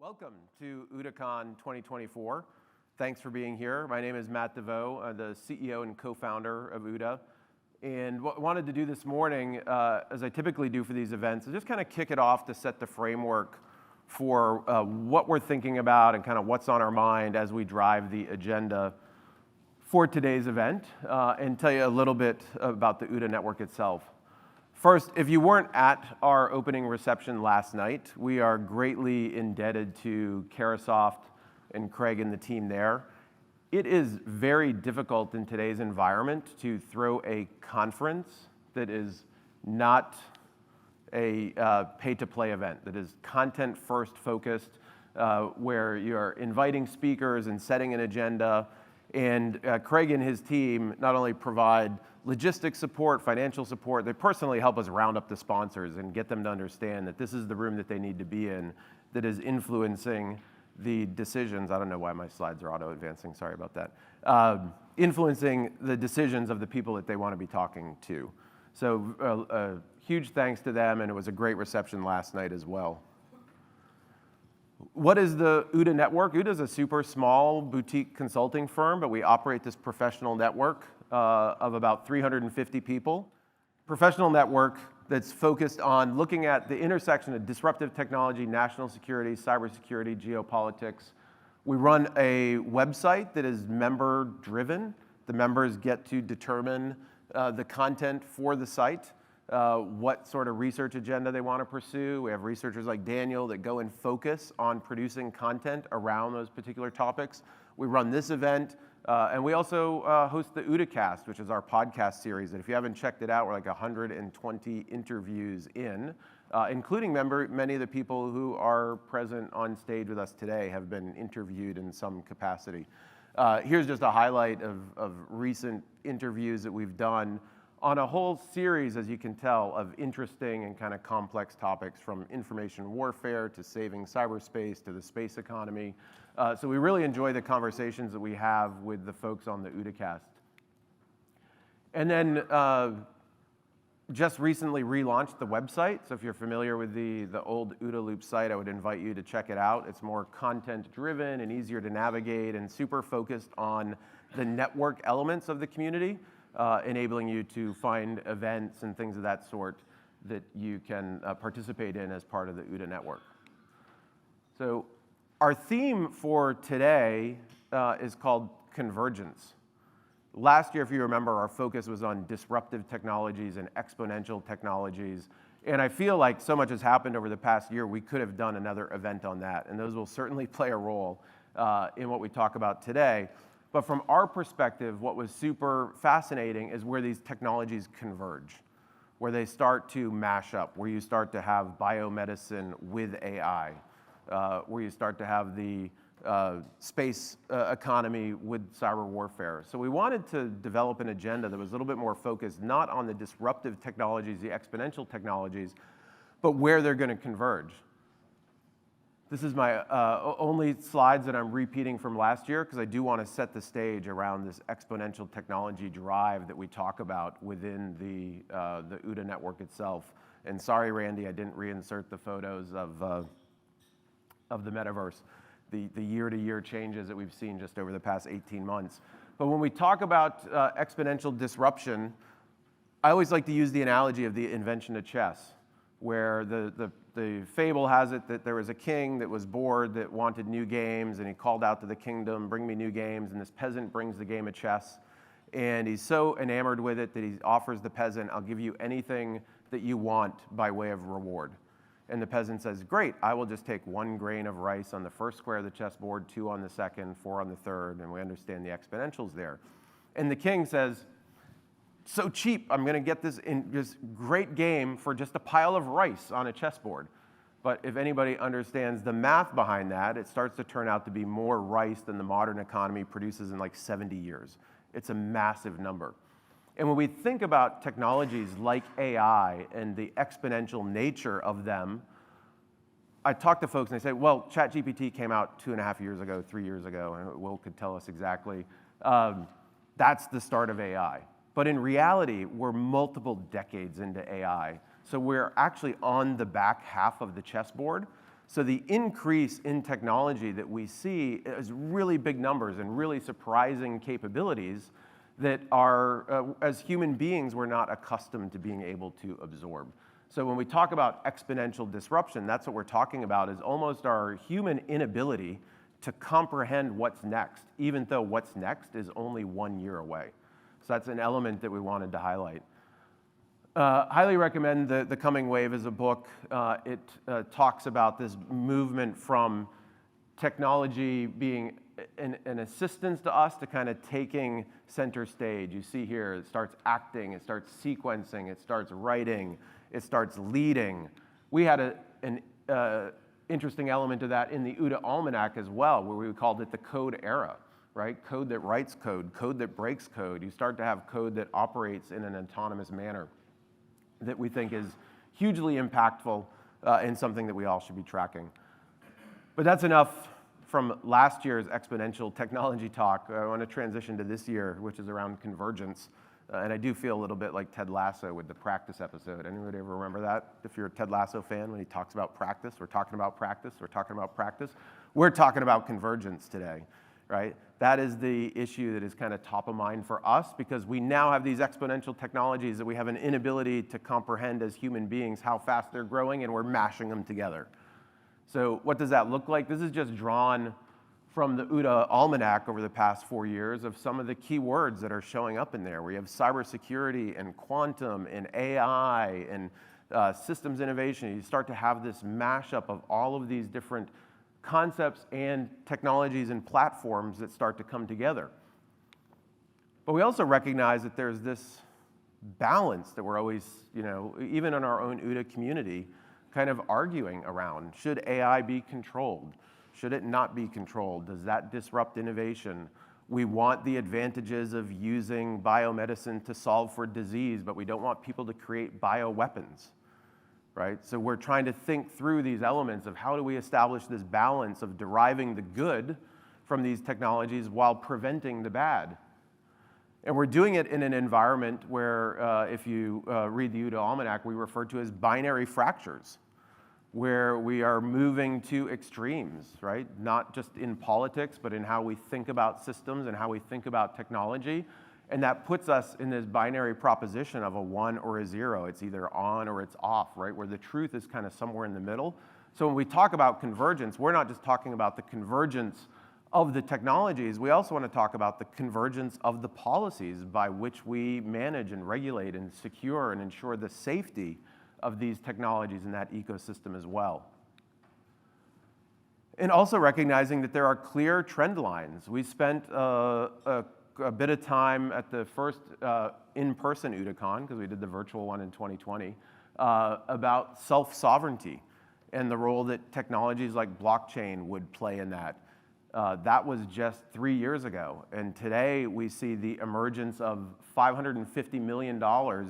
Welcome to OODAcon 2024. Thanks for being here. My name is Matt Devost. I'm the CEO and co-founder of OODA. And what I wanted to do this morning, as I typically do for these events, is just kind of kick it off to set the framework for what we're thinking about and kind of what's on our mind as we drive the agenda for today's event, and tell you a little bit about the OODA network itself. First, if you weren't at our opening reception last night, we are greatly indebted to Karasoft and Craig and the team there. It is very difficult in today's environment to throw a conference that is not a pay-to-play event, that is content-first focused, where you're inviting speakers and setting an agenda. And Craig and his team not only provide logistics support, financial support, they personally help us round up the sponsors and get them to understand that this is the room that they need to be in that is influencing the decisions. I don't know why my slides are auto-advancing, sorry about that. Influencing the decisions of the people that they want to be talking to. So huge thanks to them, and it was a great reception last night as well. What is the OODA network? OODA is a super small boutique consulting firm, but we operate this professional network of about 350 people. Professional network that's focused on looking at the intersection of disruptive technology, national security, cybersecurity, geopolitics. We run a website that is member-driven. The members get to determine the content for the site, what sort of research agenda they want to pursue. We have researchers like Daniel that go and focus on producing content around those particular topics. We run this event, and we also host the OODAcast, which is our podcast series. And if you haven't checked it out, we're like 120 interviews in, including many of the people who are present on stage with us today have been interviewed in some capacity. Here's just a highlight of recent interviews that we've done on a whole series, as you can tell, of interesting and kind of complex topics, from information warfare to saving cyberspace to the space economy. So we really enjoy the conversations that we have with the folks on the OODAcast. And then just recently relaunched the website. So if you're familiar with the old OODA Loop site, I would invite you to check it out. It's more content-driven and easier to navigate and super focused on the network elements of the community, enabling you to find events and things of that sort that you can participate in as part of the OODA network. So our theme for today is called Convergence. Last year, if you remember, our focus was on disruptive technologies and exponential technologies. And I feel like so much has happened over the past year, we could have done another event on that. And those will certainly play a role in what we talk about today. But from our perspective, what was super fascinating is where these technologies converge, where they start to mash up, where you start to have biomedicine with AI, where you start to have the space economy with cyber warfare. So we wanted to develop an agenda that was a little bit more focused, not on the disruptive technologies, the exponential technologies, but where they're going to converge. This is my only slides that I'm repeating from last year, because I do want to set the stage around this exponential technology drive that we talk about within the OODA network itself. And sorry, Randy, I didn't reinsert the photos of the metaverse, the year-to-year changes that we've seen just over the past 18 months. But when we talk about exponential disruption, I always like to use the analogy of the invention of chess, where the fable has it that there was a king that was bored, that wanted new games, and he called out to the kingdom, bring me new games, and this peasant brings the game of chess. And he's so enamored with it that he offers the peasant, I'll give you anything that you want by way of reward. And the peasant says, great, I will just take 1 grain of rice on the first square of the chessboard, 2 on the second, 4 on the third, and we understand the exponentials there. And the king says, so cheap, I'm going to get this great game for just a pile of rice on a chessboard. But if anybody understands the math behind that, it starts to turn out to be more rice than the modern economy produces in like 70 years. It's a massive number. And when we think about technologies like AI and the exponential nature of them, I talk to folks and they say, well, ChatGPT came out 2.5 years ago, 3 years ago, and Will could tell us exactly. That's the start of AI. But in reality, we're multiple decades into AI. So we're actually on the back half of the chessboard. So the increase in technology that we see is really big numbers and really surprising capabilities that are, as human beings, we're not accustomed to being able to absorb. So when we talk about exponential disruption, that's what we're talking about, is almost our human inability to comprehend what's next, even though what's next is only 1 year away. So that's an element that we wanted to highlight. Highly recommend The Coming Wave as a book. It talks about this movement from technology being an assistance to us to kind of taking center stage. You see here, it starts acting, it starts sequencing, it starts writing, it starts leading. We had an interesting element of that in the OODA Almanac as well, where we called it the code era, right? Code that writes code, code that breaks code. You start to have code that operates in an autonomous manner that we think is hugely impactful and something that we all should be tracking. But that's enough from last year's exponential technology talk. I want to transition to this year, which is around convergence. And I do feel a little bit like Ted Lasso with the practice episode. Anybody ever remember that? If you're a Ted Lasso fan, when he talks about practice, we're talking about practice, we're talking about practice. We're talking about convergence today, right? That is the issue that is kind of top of mind for us, because we now have these exponential technologies that we have an inability to comprehend as human beings how fast they're growing, and we're mashing them together. So what does that look like? This is just drawn from the OODA Almanac over the past 4 years of some of the key words that are showing up in there. We have cybersecurity and quantum and AI and systems innovation. You start to have this mashup of all of these different concepts and technologies and platforms that start to come together. But we also recognize that there's this balance that we're always, even in our own OODA community, kind of arguing around. Should AI be controlled? Should it not be controlled? Does that disrupt innovation? We want the advantages of using biomedicine to solve for disease, but we don't want people to create bioweapons, right? So we're trying to think through these elements of how do we establish this balance of deriving the good from these technologies while preventing the bad. And we're doing it in an environment where, if you read the OODA Almanac, we refer to as binary fractures, where we are moving to extremes, right? Not just in politics, but in how we think about systems and how we think about technology. And that puts us in this binary proposition of a 1 or a 0. It's either on or it's off, right? Where the truth is kind of somewhere in the middle. So when we talk about convergence, we're not just talking about the convergence of the technologies. We also want to talk about the convergence of the policies by which we manage and regulate and secure and ensure the safety of these technologies in that ecosystem as well. And also recognizing that there are clear trend lines. We spent a bit of time at the first in-person OODAcon, because we did the virtual one in 2020, about self-sovereignty and the role that technologies like blockchain would play in that. That was just 3 years ago. And today we see the emergence of $550 million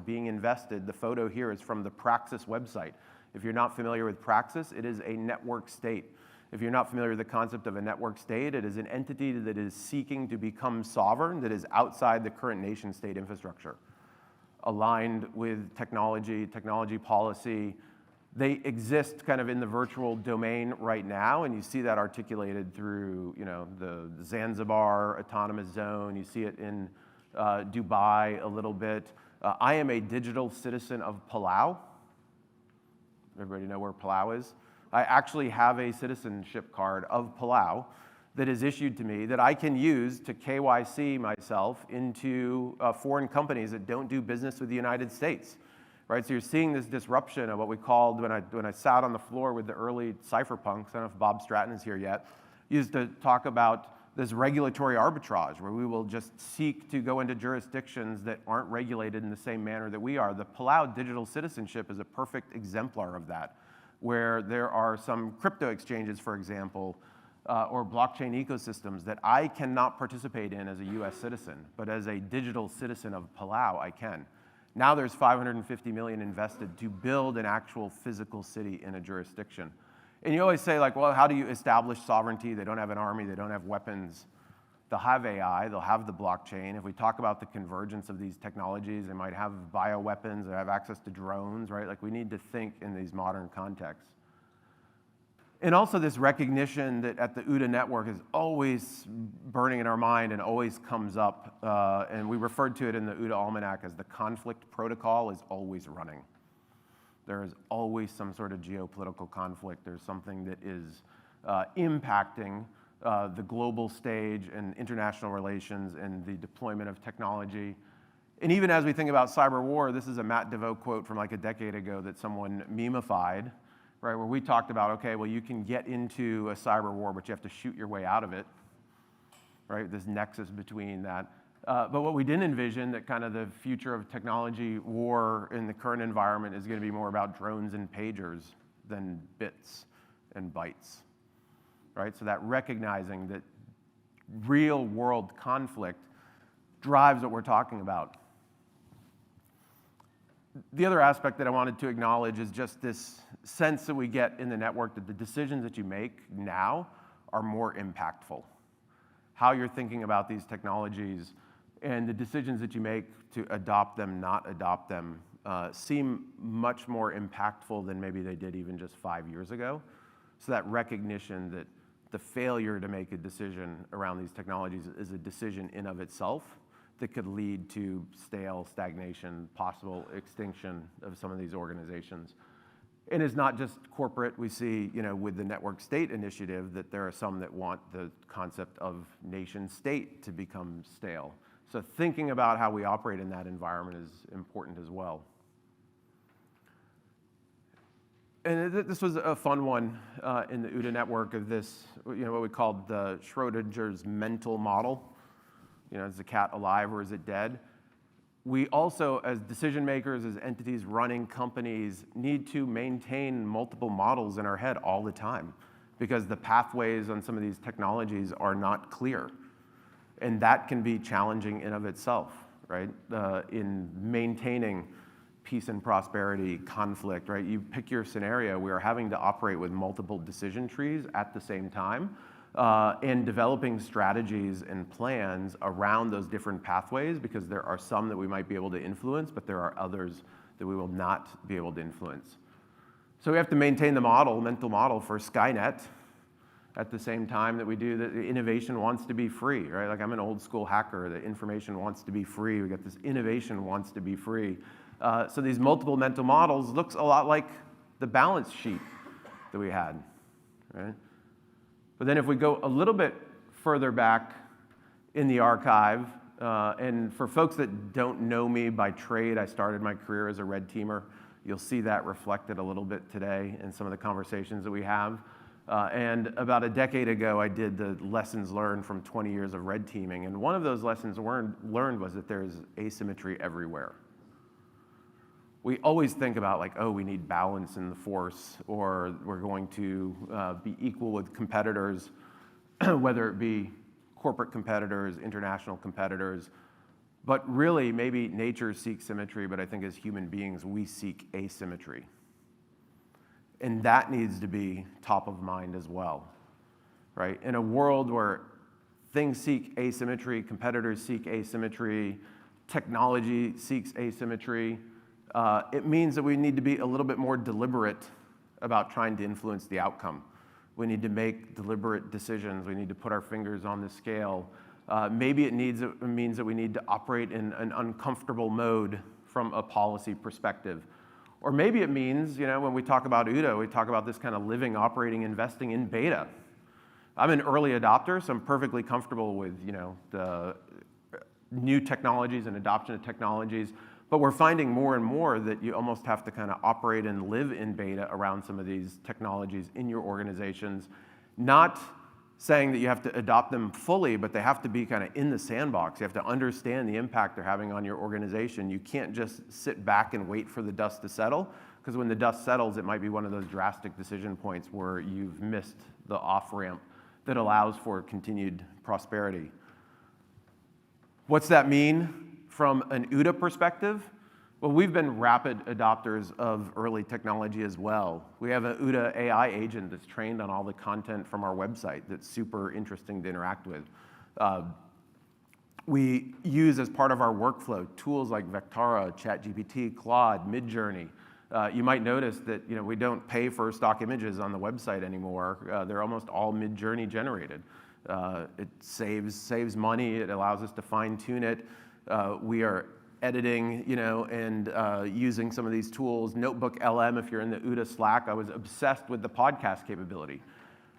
being invested. The photo here is from the Praxis website. If you're not familiar with Praxis, it is a network state. If you're not familiar with the concept of a network state, it is an entity that is seeking to become sovereign, that is outside the current nation-state infrastructure, aligned with technology policy. They exist kind of in the virtual domain right now, and you see that articulated through, the Zanzibar Autonomous Zone. You see it in Dubai a little bit. I am a digital citizen of Palau. Everybody know where Palau is? I actually have a citizenship card of Palau that is issued to me that I can use to KYC myself into foreign companies that don't do business with the United States. Right, so you're seeing this disruption of what we called, when I sat on the floor with the early cypherpunks, I don't know if Bob Stratton is here yet, used to talk about this regulatory arbitrage, where we will just seek to go into jurisdictions that aren't regulated in the same manner that we are. The Palau digital citizenship is a perfect exemplar of that, where there are some crypto exchanges, for example, or blockchain ecosystems that I cannot participate in as a US citizen, but as a digital citizen of Palau, I can. Now there's $550 million invested to build an actual physical city in a jurisdiction. And you always say, like, well, how do you establish sovereignty? They don't have an army, they don't have weapons. They'll have AI, they'll have the blockchain. If we talk about the convergence of these technologies, they might have bioweapons, they have access to drones, right? Like, we need to think in these modern contexts. And also this recognition that at the OODA network is always burning in our mind and always comes up. And we referred to it in the OODA Almanac as the conflict protocol is always running. There is always some sort of geopolitical conflict. There's something that is impacting the global stage and international relations and the deployment of technology. And even as we think about cyber war, this is a Matt Devost quote from like a decade ago that someone memified, right, where we talked about, okay, well, you can get into a cyber war, but you have to shoot your way out of it, right? This nexus between that. But what we didn't envision, that kind of the future of technology war in the current environment is going to be more about drones and pagers than bits and bytes, right? So that recognizing that real world conflict drives what we're talking about. The other aspect that I wanted to acknowledge is just this sense that we get in the network that the decisions that you make now are more impactful. How you're thinking about these technologies and the decisions that you make to adopt them, not adopt them, seem much more impactful than maybe they did even just 5 years ago. So that recognition that the failure to make a decision around these technologies is a decision in of itself that could lead to stagnation, possible extinction of some of these organizations. And it's not just corporate. We see, with the network state initiative that there are some that want the concept of nation state to become stale. So thinking about how we operate in that environment is important as well. And this was a fun one in the OODA network of this, what we called the Schrodinger's mental model. Is the cat alive or is it dead? We also, as decision makers, as entities running companies, need to maintain multiple models in our head all the time because the pathways on some of these technologies are not clear. And that can be challenging in of itself, right? In maintaining peace and prosperity, conflict, right? You pick your scenario, we are having to operate with multiple decision trees at the same time. And developing strategies and plans around those different pathways because there are some that we might be able to influence, but there are others that we will not be able to influence. So we have to maintain the mental model for Skynet at the same time that we do that. Innovation wants to be free, right? Like I'm an old school hacker, the information wants to be free. We got this innovation wants to be free. So these multiple mental models looks a lot like the balance sheet that we had, right? But then if we go a little bit further back in the archive, and for folks that don't know me by trade, I started my career as a red teamer. You'll see that reflected a little bit today in some of the conversations that we have. And about a decade ago, I did the lessons learned from 20 years of red teaming. And one of those lessons learned was that there's asymmetry everywhere. We always think about like, oh, we need balance in the force, or we're going to be equal with competitors, whether it be corporate competitors, international competitors. But really, maybe nature seeks symmetry, but I think as human beings, we seek asymmetry. And that needs to be top of mind as well, right? In a world where things seek asymmetry, competitors seek asymmetry, technology seeks asymmetry, it means that we need to be a little bit more deliberate about trying to influence the outcome. We need to make deliberate decisions. We need to put our fingers on the scale. Maybe it means that we need to operate in an uncomfortable mode from a policy perspective. Or maybe it means, when we talk about OODA, we talk about this kind of living, operating, investing in beta. I'm an early adopter, so I'm perfectly comfortable with, the new technologies and adoption of technologies. But we're finding more and more that you almost have to kind of operate and live in beta around some of these technologies in your organizations. Not saying that you have to adopt them fully, but they have to be kind of in the sandbox. You have to understand the impact they're having on your organization. You can't just sit back and wait for the dust to settle, because when the dust settles, it might be one of those drastic decision points where you've missed the off-ramp that allows for continued prosperity. What's that mean from an OODA perspective? Well, we've been rapid adopters of early technology as well. We have an OODA AI agent that's trained on all the content from our website that's super interesting to interact with. We use as part of our workflow tools like Vectara, ChatGPT, Claude, MidJourney, You might notice that we don't pay for stock images on the website anymore. They're almost all MidJourney generated. It saves money. It allows us to fine tune it. We are editing, and using some of these tools. Notebook LM, if you're in the OODA Slack, I was obsessed with the podcast capability.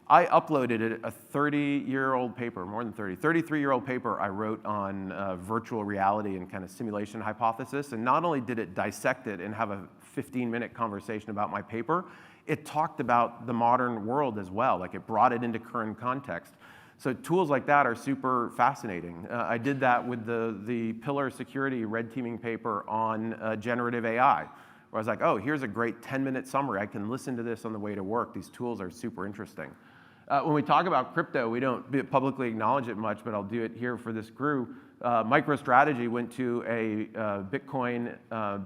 I uploaded a 30-year-old paper, more than 30, 33-year-old paper I wrote on virtual reality and kind of simulation hypothesis. And not only did it dissect it and have a 15-minute conversation about my paper, it talked about the modern world as well. Like it brought it into current context. So tools like that are super fascinating. I did that with the Pillar Security red teaming paper on generative AI, where I was like, oh, here's a great 10-minute summary. I can listen to this on the way to work. These tools are super interesting. When we talk about crypto, we don't publicly acknowledge it much, but I'll do it here for this group. MicroStrategy went to a Bitcoin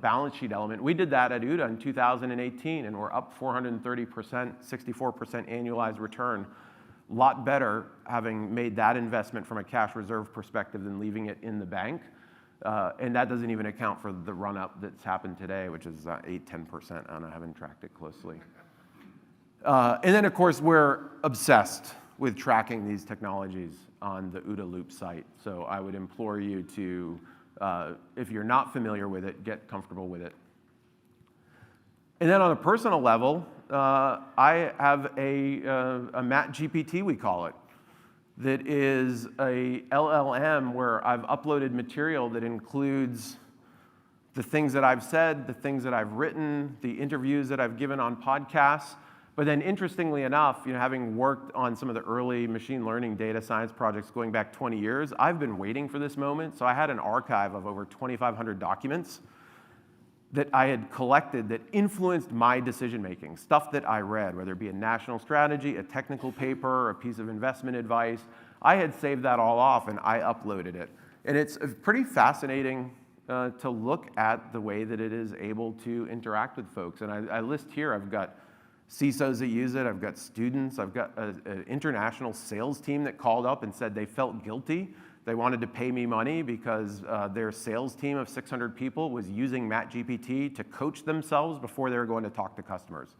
balance sheet element. We did that at OODA in 2018, and we're up 430%, 64% annualized return. A lot better having made that investment from a cash reserve perspective than leaving it in the bank. And that doesn't even account for the run-up that's happened today, which is 8–10%. I don't know, I haven't tracked it closely. And then, of course, we're obsessed with tracking these technologies on the OODA Loop site. So I would implore you to, if you're not familiar with it, get comfortable with it. And then on a personal level, I have a Matt GPT, we call it, that is a LLM where I've uploaded material that includes the things that I've said, the things that I've written, the interviews that I've given on podcasts. But then interestingly enough, having worked on some of the early machine learning data science projects going back 20 years, I've been waiting for this moment. So I had an archive of over 2,500 documents that I had collected that influenced my decision-making, stuff that I read, whether it be a national strategy, a technical paper, a piece of investment advice. I had saved that all off, and I uploaded it. And it's pretty fascinating to look at the way that it is able to interact with folks. And I list here, I've got CISOs that use it, I've got students, I've got an international sales team that called up and said they felt guilty. They wanted to pay me money because their sales team of 600 people was using Matt GPT to coach themselves before they were going to talk to customers.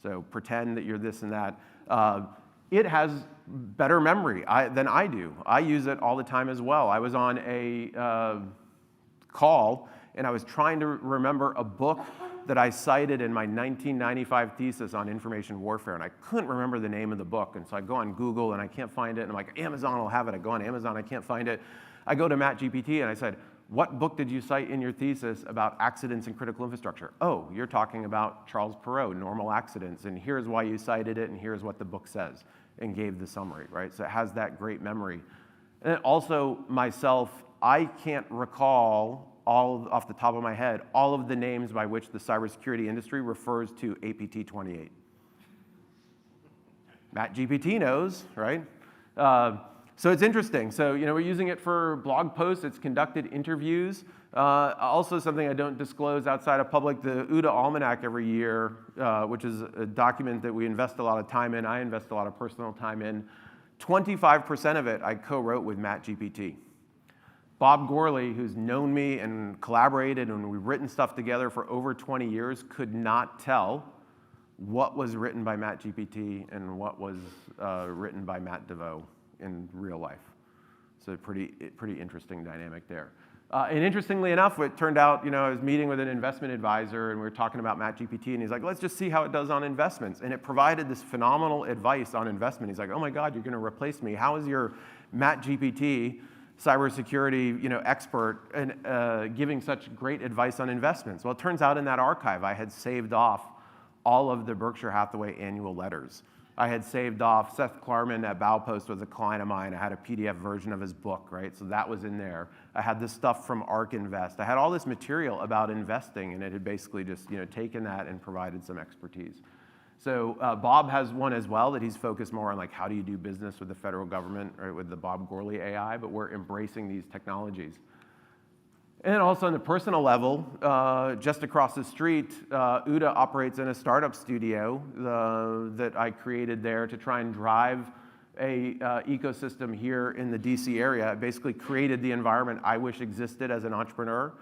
So pretend that you're this and that. It has better memory than I do. I use it all the time as well. I was on a call and I was trying to remember a book that I cited in my 1995 thesis on information warfare, and I couldn't remember the name of the book. And so I go on Google and I can't find it, and I'm like, Amazon will have it. I go on Amazon, I can't find it. I go to Matt GPT and I said, what book did you cite in your thesis about accidents in critical infrastructure? Oh, you're talking about Charles Perrault, normal accidents, and here's why you cited it, and here's what the book says, and gave the summary, right? So it has that great memory. And also myself, I can't recall all off the top of my head, all of the names by which the cybersecurity industry refers to APT 28. Matt GPT knows, right? So it's interesting. So we're using it for blog posts. It's conducted interviews. Also something I don't disclose outside of public, the OODA Almanac every year, which is a document that we invest a lot of time in. I invest a lot of personal time in. 25% of it I co-wrote with Matt GPT. Bob Gorley, who's known me and collaborated, and we've written stuff together for over 20 years, could not tell what was written by Matt GPT and what was written by Matt Devost in real life. So pretty interesting dynamic there. And interestingly enough, it turned out, I was meeting with an investment advisor, and we were talking about Matt GPT, and he's like, let's just see how it does on investments. And it provided this phenomenal advice on investment. He's like, oh my God, you're going to replace me. How is your Matt GPT cybersecurity expert and giving such great advice on investments? Well, it turns out in that archive, I had saved off all of the Berkshire Hathaway annual letters. I had saved off Seth Klarman at Baupost was a client of mine. I had a PDF version of his book, right? So that was in there. I had this stuff from ARK Invest. I had all this material about investing, and it had basically just taken that and provided some expertise. So Bob has one as well that he's focused more on, like, how do you do business with the federal government, right, with the Bob Gorley AI, but we're embracing these technologies. And then also on the personal level, just across the street, OODA operates in a startup studio that I created there to try and drive a ecosystem here in the DC area. I basically created the environment I wish existed as an entrepreneur.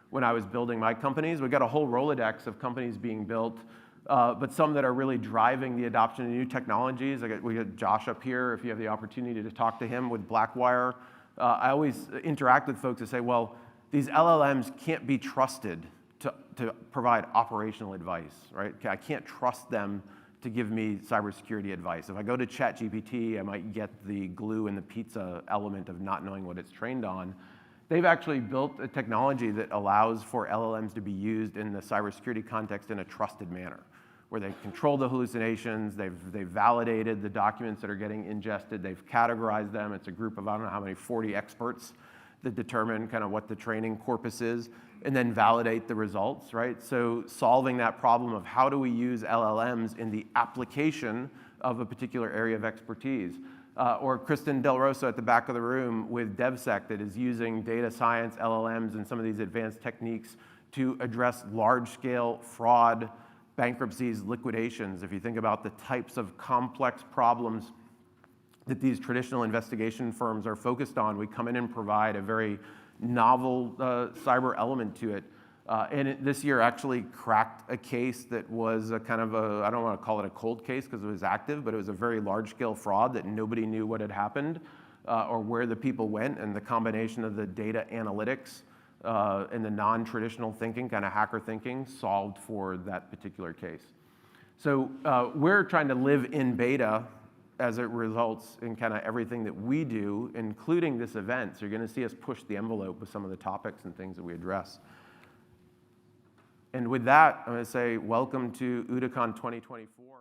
when I was building my companies. We've got a whole Rolodex of companies being built, but some that are really driving the adoption of new technologies. We got Josh up here, if you have the opportunity to talk to him with Blackwire. I always interact with folks and say, well, these LLMs can't be trusted to provide operational advice, right? I can't trust them to give me cybersecurity advice. If I go to ChatGPT, I might get the glue in the pizza element of not knowing what it's trained on. They've actually built a technology that allows for LLMs to be used in the cybersecurity context in a trusted manner, where they control the hallucinations, they've validated the documents that are getting ingested, they've categorized them. It's a group of, I don't know how many, 40 experts that determine kind of what the training corpus is, and then validate the results, right? So solving that problem of how do we use LLMs in the application of a particular area of expertise. Or Kristen Del Rosa at the back of the room with DevSec that is using data science, LLMs, and some of these advanced techniques to address large-scale fraud, bankruptcies, liquidations. If you think about the types of complex problems that these traditional investigation firms are focused on, we come in and provide a very novel cyber element to it. And this year actually cracked a case that was a kind of a, I don't want to call it a cold case because it was active, but it was a very large-scale fraud that nobody knew what had happened or where the people went, and the combination of the data analytics and the non-traditional thinking, kind of hacker thinking, solved for that particular case. So we're trying to live in beta as it results in kind of everything that we do, including this event. So you're going to see us push the envelope with some of the topics and things that we address. And with that, I'm going to say welcome to OODAcon 2024.